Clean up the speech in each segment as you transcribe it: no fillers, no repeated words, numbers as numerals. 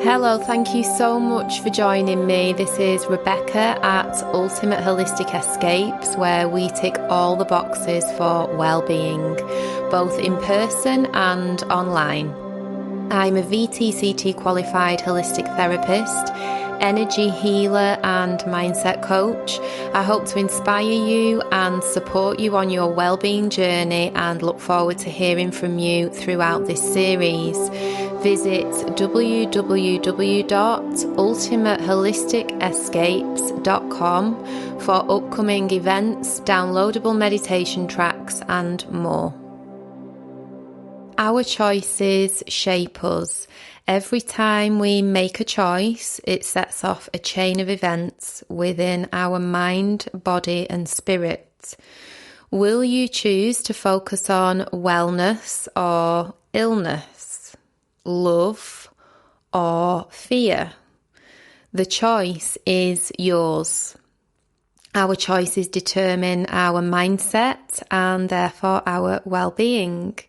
Hello, thank you so much for joining me. This is Rebecca at Ultimate Holistic Escapes, where we tick all the boxes for well-being, both in person and online. I'm a VTCT qualified holistic therapist, energy healer and mindset coach. I hope to inspire you and support you on your well-being journey and look forward to hearing from you throughout this series. Visit www.ultimateholisticscapes.com for upcoming events, downloadable meditation tracks and more. Our choices shape us. Every time we make a choice, it sets off a chain of events within our mind, body and spirit. Will you choose to focus on wellness or illness, love or fear? The choice is yours. Our choices determine our mindset and therefore our well-being.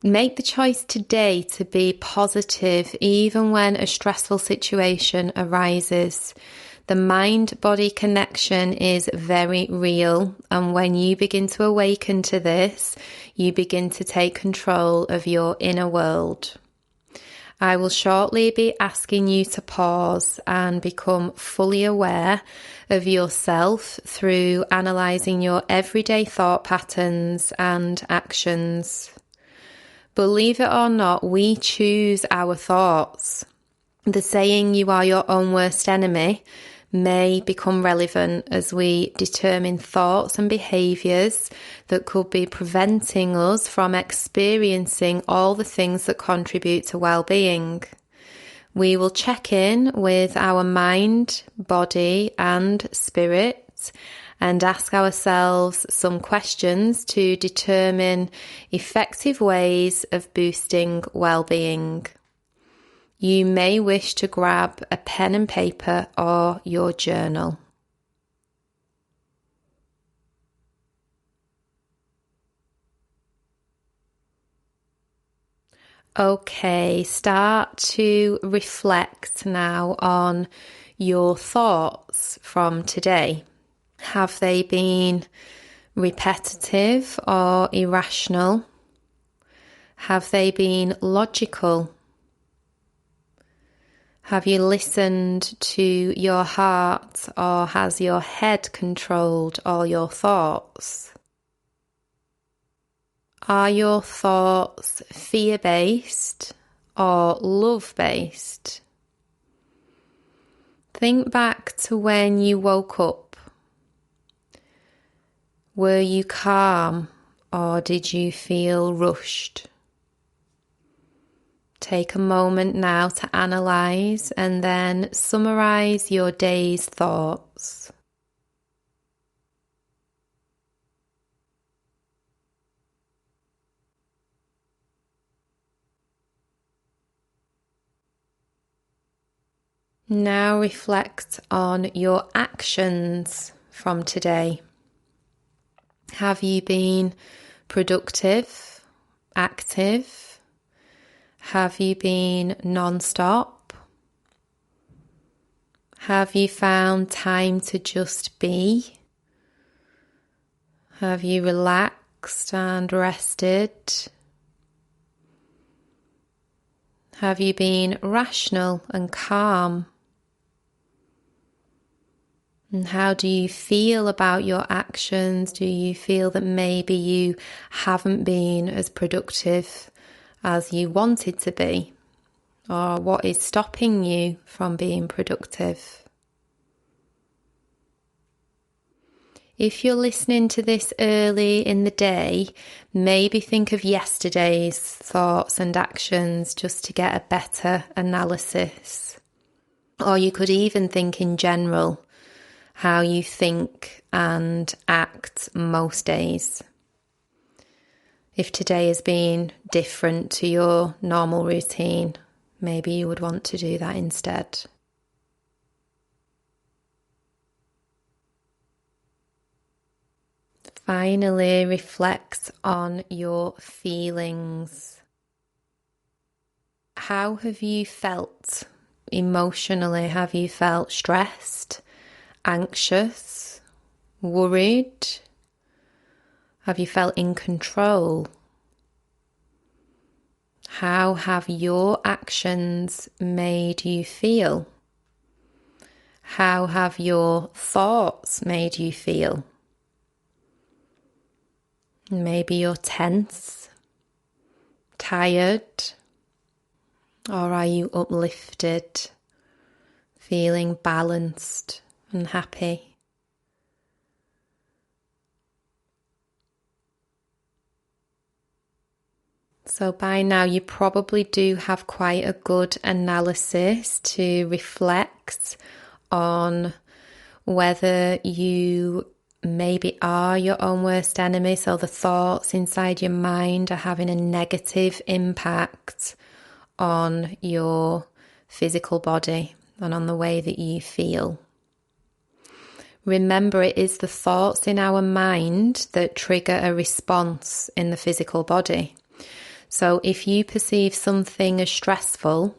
Make the choice today to be positive even when a stressful situation arises. The mind-body connection is very real, and when you begin to awaken to this, you begin to take control of your inner world. I will shortly be asking you to pause and become fully aware of yourself through analysing your everyday thought patterns and actions. Believe it or not, we choose our thoughts. The saying, "you are your own worst enemy," may become relevant as we determine thoughts and behaviours that could be preventing us from experiencing all the things that contribute to well-being. We will check in with our mind, body and spirit and ask ourselves some questions to determine effective ways of boosting well-being. You may wish to grab a pen and paper or your journal. Okay, start to reflect now on your thoughts from today. Have they been repetitive or irrational? Have they been logical? Have you listened to your heart, or has your head controlled all your thoughts? Are your thoughts fear-based or love-based? Think back to when you woke up. Were you calm or did you feel rushed? Take a moment now to analyse and then summarise your day's thoughts. Now reflect on your actions from today. Have you been productive, active? Have you been non-stop? Have you found time to just be? Have you relaxed and rested? Have you been rational and calm? And how do you feel about your actions? Do you feel that maybe you haven't been as productive as you wanted to be? Or what is stopping you from being productive? If you're listening to this early in the day, maybe think of yesterday's thoughts and actions just to get a better analysis. Or you could even think in general how you think and act most days. If today has been different to your normal routine, maybe you would want to do that instead. Finally, reflect on your feelings. How have you felt emotionally have you felt stressed, anxious, worried? Have you felt in control? How have your actions made you feel? How have your thoughts made you feel? Maybe you're tense, tired, or are you uplifted, feeling balanced and happy? So by now you probably do have quite a good analysis to reflect on whether you maybe are your own worst enemy. So the thoughts inside your mind are having a negative impact on your physical body and on the way that you feel. Remember, it is the thoughts in our mind that trigger a response in the physical body. So if you perceive something as stressful,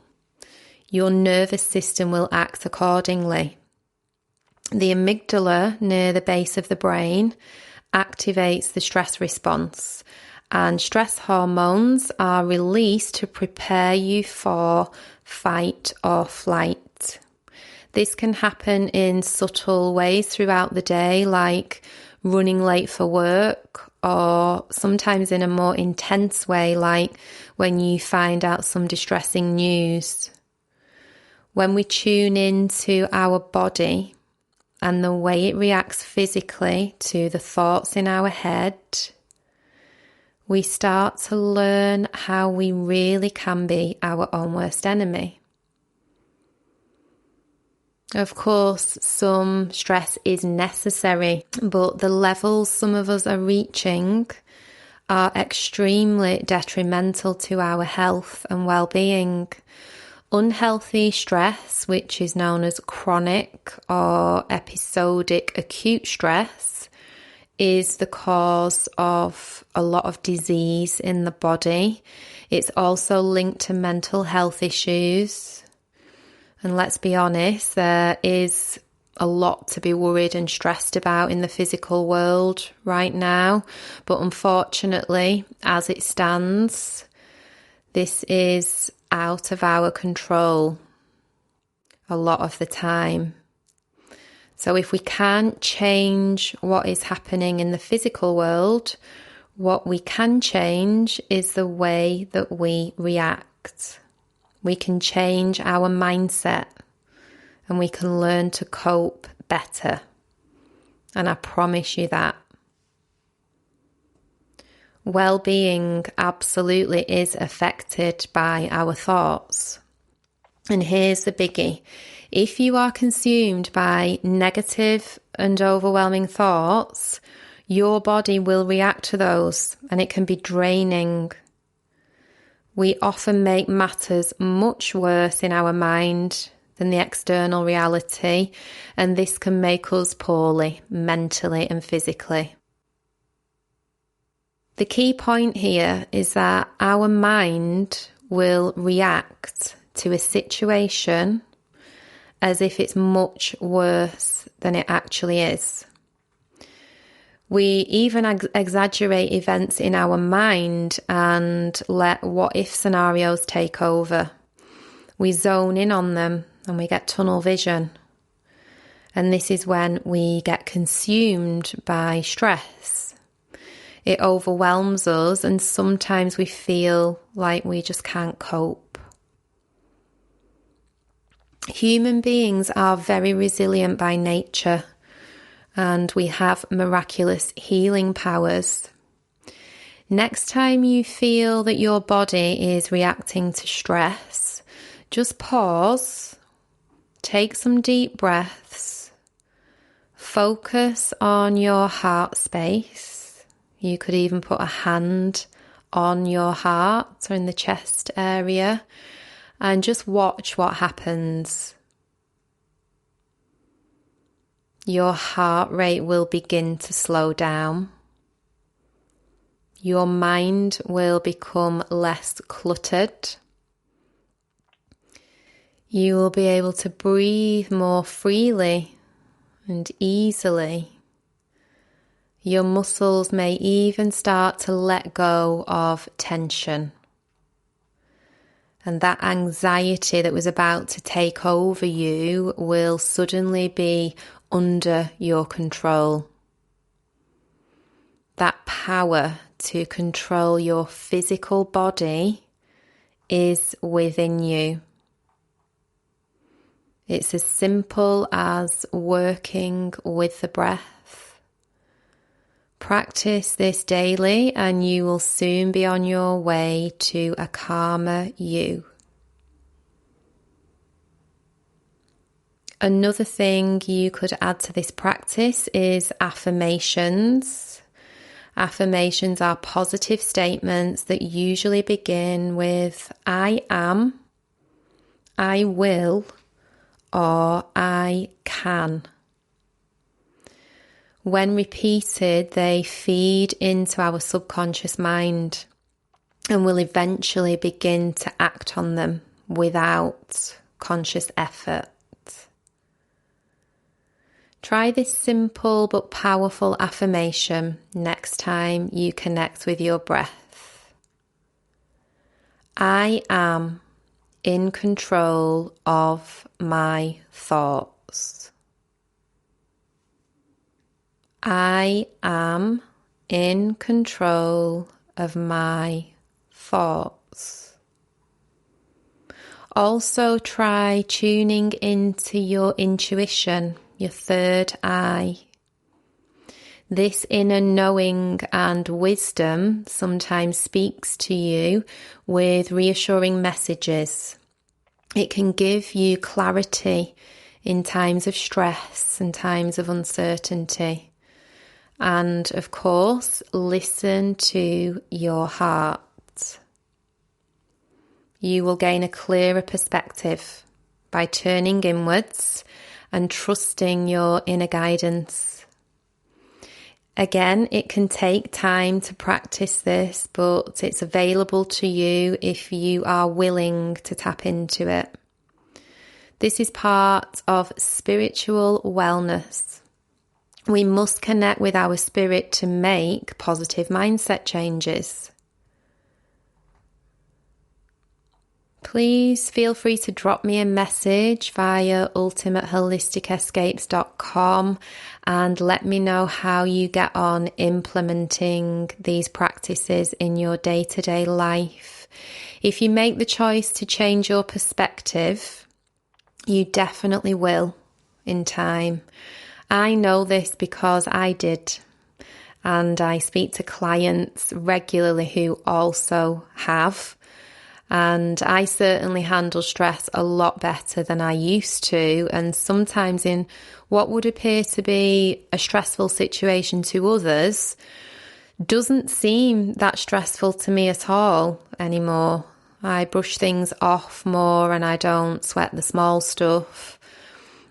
your nervous system will act accordingly. The amygdala near the base of the brain activates the stress response, and stress hormones are released to prepare you for fight or flight. This can happen in subtle ways throughout the day, like running late for work, or sometimes in a more intense way, like when you find out some distressing news. When we tune into our body and the way it reacts physically to the thoughts in our head, we start to learn how we really can be our own worst enemy. Of course, some stress is necessary, but the levels some of us are reaching are extremely detrimental to our health and well-being. Unhealthy stress, which is known as chronic or episodic acute stress, is the cause of a lot of disease in the body. It's also linked to mental health issues. And let's be honest, there is a lot to be worried and stressed about in the physical world right now. But unfortunately, as it stands, this is out of our control a lot of the time. So if we can't change what is happening in the physical world, what we can change is the way that we react. We can change our mindset and we can learn to cope better. And I promise you that. Well-being absolutely is affected by our thoughts. And here's the biggie. If you are consumed by negative and overwhelming thoughts, your body will react to those, and it can be draining. We often make matters much worse in our mind than the external reality, and this can make us poorly mentally and physically. The key point here is that our mind will react to a situation as if it's much worse than it actually is. We even exaggerate events in our mind and let what-if scenarios take over. We zone in on them and we get tunnel vision. And this is when we get consumed by stress. It overwhelms us and sometimes we feel like we just can't cope. Human beings are very resilient by nature, and we have miraculous healing powers. Next time you feel that your body is reacting to stress, just pause, take some deep breaths, focus on your heart space. You could even put a hand on your heart or in the chest area and just watch what happens. Your heart rate will begin to slow down. Your mind will become less cluttered. You will be able to breathe more freely and easily. Your muscles may even start to let go of tension. And that anxiety that was about to take over you will suddenly be under your control. That power to control your physical body is within you. It's as simple as working with the breath. Practice this daily and you will soon be on your way to a calmer you. Another thing you could add to this practice is affirmations. Affirmations are positive statements that usually begin with I am, I will, or I can. When repeated, they feed into our subconscious mind and will eventually begin to act on them without conscious effort. Try this simple but powerful affirmation next time you connect with your breath. I am in control of my thoughts. I am in control of my thoughts. Also try tuning into your intuition, your third eye. This inner knowing and wisdom sometimes speaks to you with reassuring messages. It can give you clarity in times of stress and times of uncertainty. And of course, listen to your heart. You will gain a clearer perspective by turning inwards and trusting your inner guidance. Again, it can take time to practice this, but it's available to you if you are willing to tap into it. This is part of spiritual wellness. We must connect with our spirit to make positive mindset changes. Please feel free to drop me a message via ultimateholisticscapes.com and let me know how you get on implementing these practices in your day-to-day life. If you make the choice to change your perspective, you definitely will in time. I know this because I did, and I speak to clients regularly who also have. And I certainly handle stress a lot better than I used to. And sometimes in what would appear to be a stressful situation to others doesn't seem that stressful to me at all anymore. I brush things off more and I don't sweat the small stuff.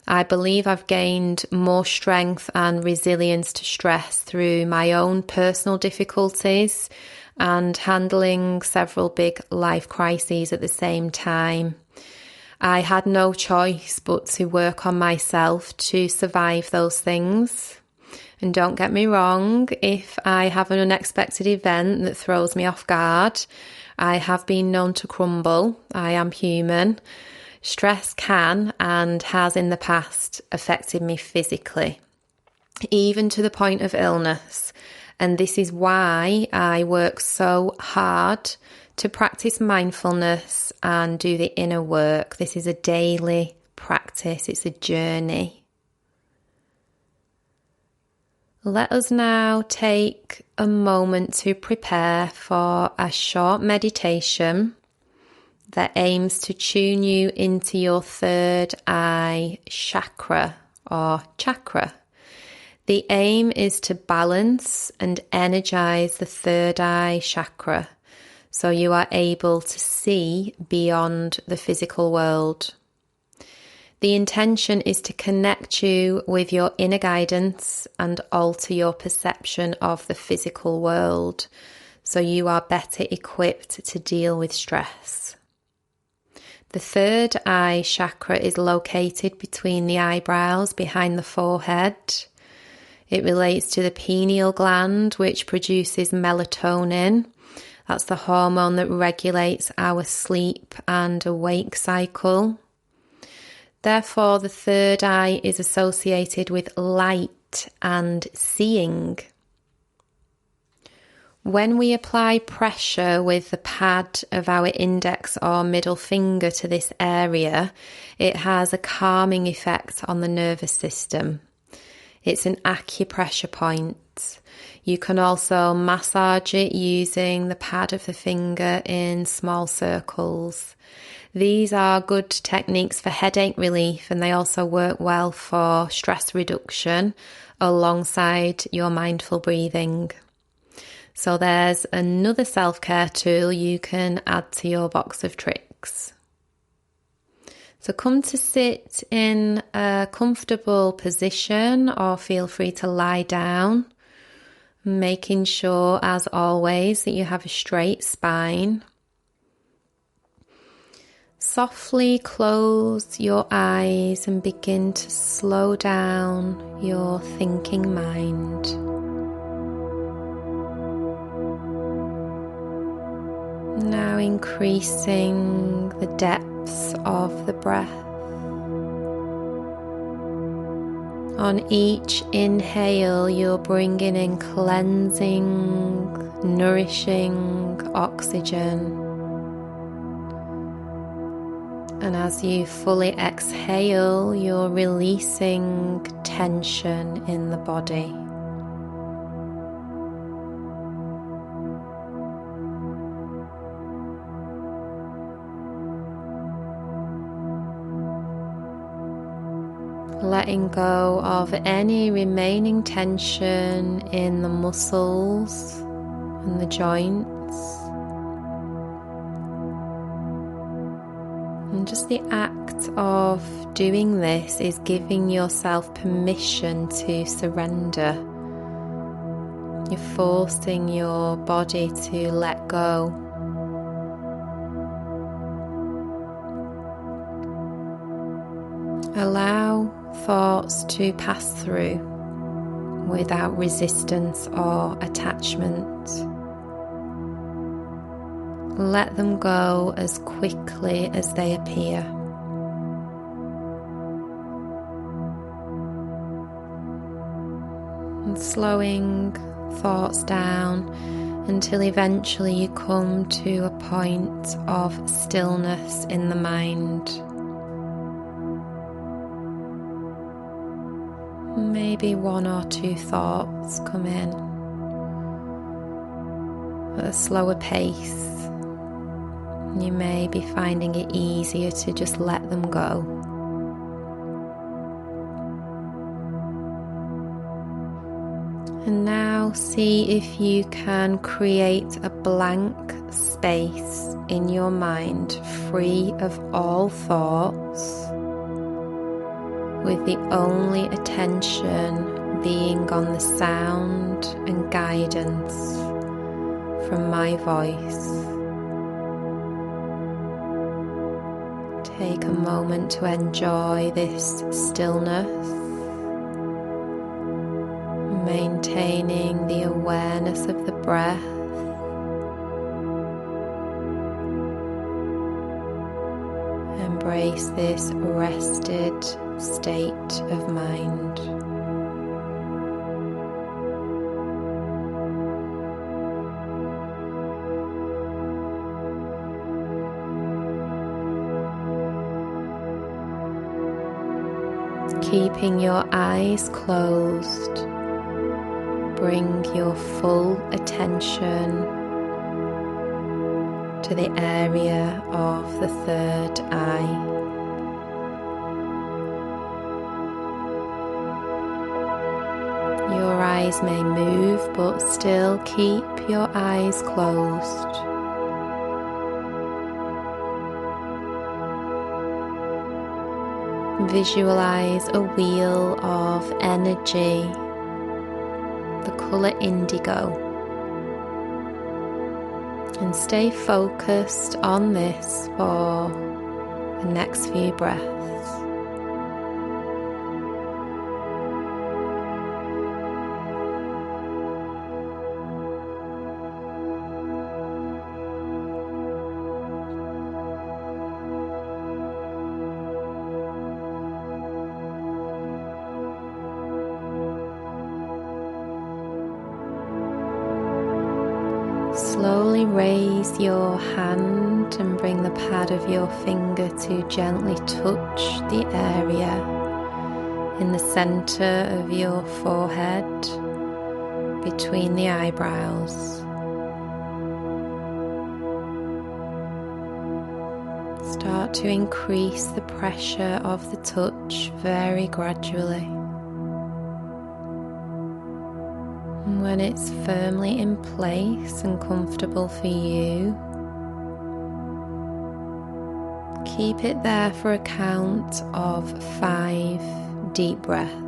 I believe I've gained more strength and resilience to stress through my own personal difficulties and handling several big life crises at the same time. I had no choice but to work on myself to survive those things. And don't get me wrong, if I have an unexpected event that throws me off guard, I have been known to crumble. I am human. Stress can and has in the past affected me physically, even to the point of illness. And this is why I work so hard to practice mindfulness and do the inner work. This is a daily practice. It's a journey. Let us now take a moment to prepare for a short meditation that aims to tune you into your third eye chakra or chakra. The aim is to balance and energize the third eye chakra so you are able to see beyond the physical world. The intention is to connect you with your inner guidance and alter your perception of the physical world so you are better equipped to deal with stress. The third eye chakra is located between the eyebrows, behind the forehead. It relates to the pineal gland, which produces melatonin. That's the hormone that regulates our sleep and awake cycle. Therefore, the third eye is associated with light and seeing. When we apply pressure with the pad of our index or middle finger to this area, it has a calming effect on the nervous system. It's an acupressure point. You can also massage it using the pad of the finger in small circles. These are good techniques for headache relief, and they also work well for stress reduction alongside your mindful breathing. So there's another self-care tool you can add to your box of tricks. So come to sit in a comfortable position, or feel free to lie down, making sure, as always, that you have a straight spine. Softly close your eyes and begin to slow down your thinking mind. Now increasing the depths of the breath. On each inhale, you're bringing in cleansing, nourishing oxygen. And as you fully exhale, you're releasing tension in the body. Letting go of any remaining tension in the muscles and the joints. And just the act of doing this is giving yourself permission to surrender. You're forcing your body to let go. Allow thoughts to pass through without resistance or attachment. Let them go as quickly as they appear. And slowing thoughts down until eventually you come to a point of stillness in the mind. Maybe one or two thoughts come in at a slower pace. You may be finding it easier to just let them go. And now see if you can create a blank space in your mind, free of all thoughts, with the only attention being on the sound and guidance from my voice. Take a moment to enjoy this stillness, maintaining the awareness of the breath. Embrace this rested state of mind. Keeping your eyes closed, bring your full attention to the area of the third eye. Your eyes may move, but still keep your eyes closed. Visualize a wheel of energy, the colour indigo, and stay focused on this for the next few breaths. Slowly raise your hand and bring the pad of your finger to gently touch the area in the center of your forehead between the eyebrows. Start to increase the pressure of the touch very gradually. When it's firmly in place and comfortable for you, keep it there for a count of 5 deep breaths.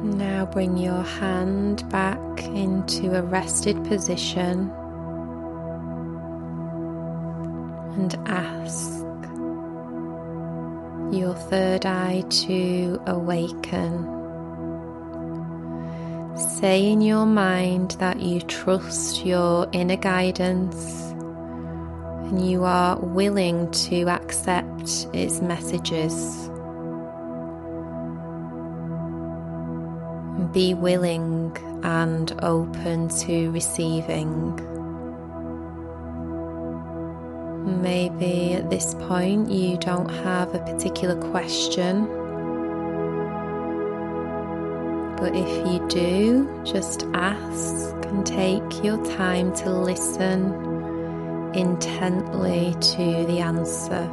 Now bring your hand back into a rested position and ask your third eye to awaken. Say in your mind that you trust your inner guidance and you are willing to accept its messages. Be willing and open to receiving. Maybe at this point you don't have a particular question, but if you do, just ask and take your time to listen intently to the answer.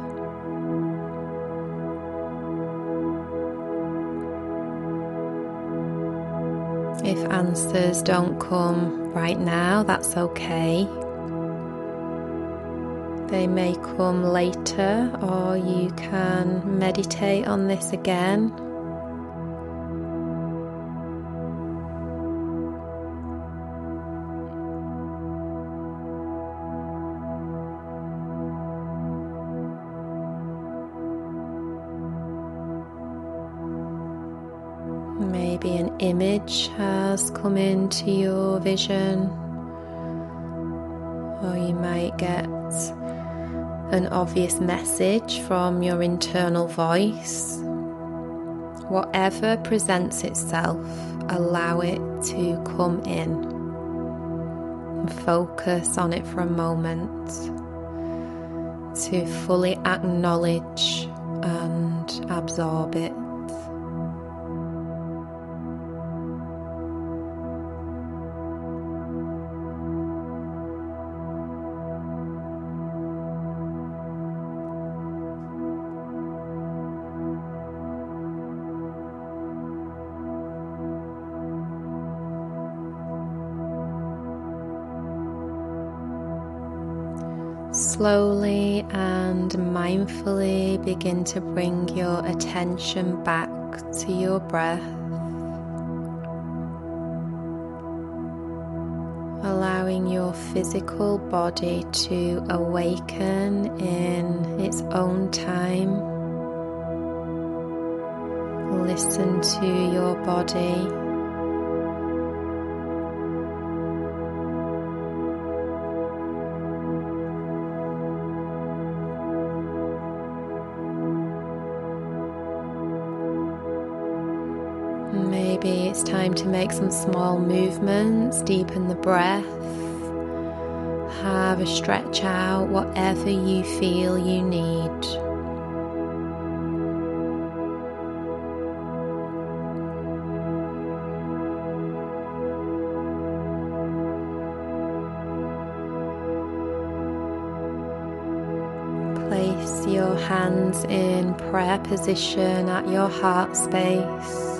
If answers don't come right now, that's okay. They may come later, or you can meditate on this again. Maybe an image has come into your vision, or you might get an obvious message from your internal voice. Whatever presents itself, allow it to come in and focus on it for a moment to fully acknowledge and absorb it. Slowly and mindfully begin to bring your attention back to your breath, allowing your physical body to awaken in its own time. Listen to your body. Maybe it's time to make some small movements, deepen the breath, have a stretch out, whatever you feel you need. Place your hands in prayer position at your heart space.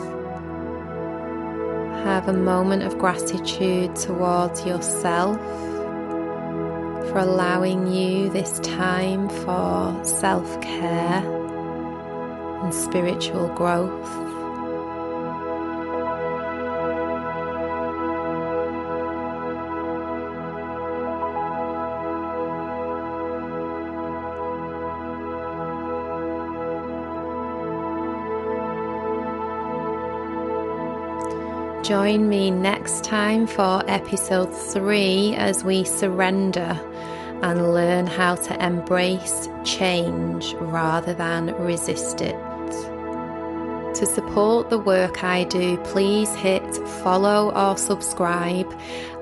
Have a moment of gratitude towards yourself for allowing you this time for self-care and spiritual growth. Join me next time for episode 3 as we surrender and learn how to embrace change rather than resist it. To support the work I do, please hit follow or subscribe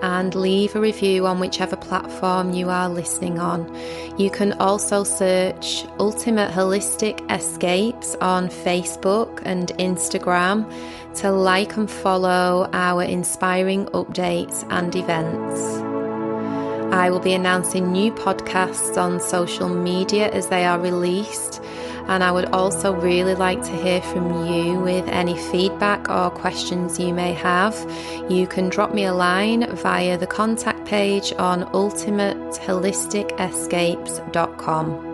and leave a review on whichever platform you are listening on. You can also search Ultimate Holistic Escapes on Facebook and Instagram to like and follow our inspiring updates and events. I will be announcing new podcasts on social media as they are released, and I would also really like to hear from you with any feedback or questions you may have. You can drop me a line via the contact page on ultimateholisticscapes.com.